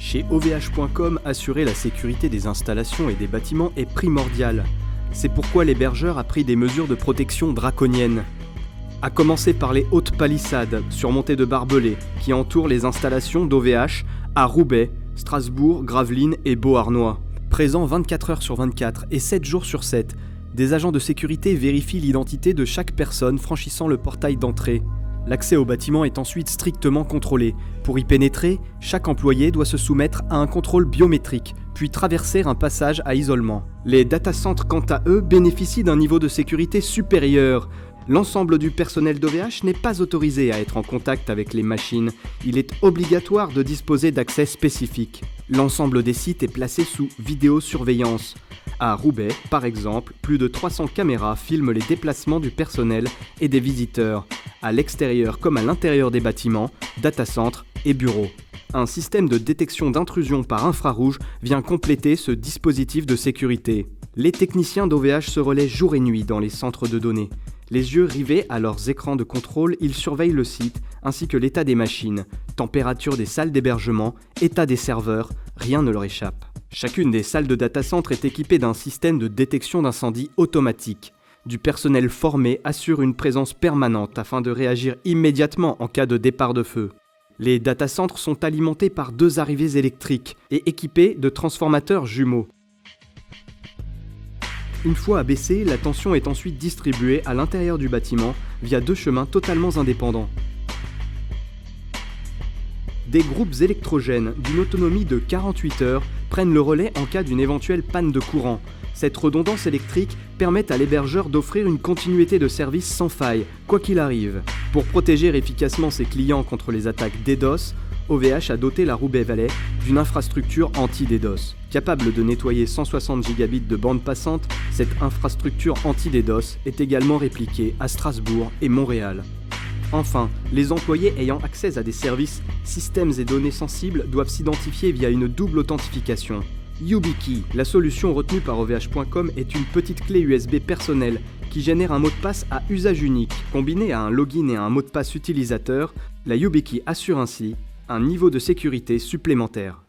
Chez OVH.com, assurer la sécurité des installations et des bâtiments est primordial. C'est pourquoi l'hébergeur a pris des mesures de protection draconiennes. À commencer par les hautes palissades, surmontées de barbelés, qui entourent les installations d'OVH à Roubaix, Strasbourg, Gravelines et Beauharnois. Présents 24 heures sur 24 et 7 jours sur 7, des agents de sécurité vérifient l'identité de chaque personne franchissant le portail d'entrée. L'accès au bâtiment est ensuite strictement contrôlé. Pour y pénétrer, chaque employé doit se soumettre à un contrôle biométrique, puis traverser un passage à isolement. Les data-centres, quant à eux, bénéficient d'un niveau de sécurité supérieur. L'ensemble du personnel d'OVH n'est pas autorisé à être en contact avec les machines. Il est obligatoire de disposer d'accès spécifiques. L'ensemble des sites est placé sous vidéosurveillance. À Roubaix, par exemple, plus de 300 caméras filment les déplacements du personnel et des visiteurs, à l'extérieur comme à l'intérieur des bâtiments, data-centres et bureaux. Un système de détection d'intrusion par infrarouge vient compléter ce dispositif de sécurité. Les techniciens d'OVH se relaient jour et nuit dans les centres de données. Les yeux rivés à leurs écrans de contrôle, ils surveillent le site, ainsi que l'état des machines, température des salles d'hébergement, état des serveurs, rien ne leur échappe. Chacune des salles de data-centre est équipée d'un système de détection d'incendie automatique. Du personnel formé assure une présence permanente afin de réagir immédiatement en cas de départ de feu. Les data-centres sont alimentés par 2 arrivées électriques et équipés de transformateurs jumeaux. Une fois abaissée, la tension est ensuite distribuée à l'intérieur du bâtiment via 2 chemins totalement indépendants. Des groupes électrogènes d'une autonomie de 48 heures prennent le relais en cas d'une éventuelle panne de courant. Cette redondance électrique permet à l'hébergeur d'offrir une continuité de service sans faille, quoi qu'il arrive. Pour protéger efficacement ses clients contre les attaques DDoS, OVH a doté la Roubaix Valley d'une infrastructure anti-DDoS. Capable de nettoyer 160 gigabits de bande passante, cette infrastructure anti-DDoS est également répliquée à Strasbourg et Montréal. Enfin, les employés ayant accès à des services, systèmes et données sensibles doivent s'identifier via une double authentification. YubiKey, la solution retenue par OVH.com, est une petite clé USB personnelle qui génère un mot de passe à usage unique. Combiné à un login et à un mot de passe utilisateur, la YubiKey assure ainsi un niveau de sécurité supplémentaire.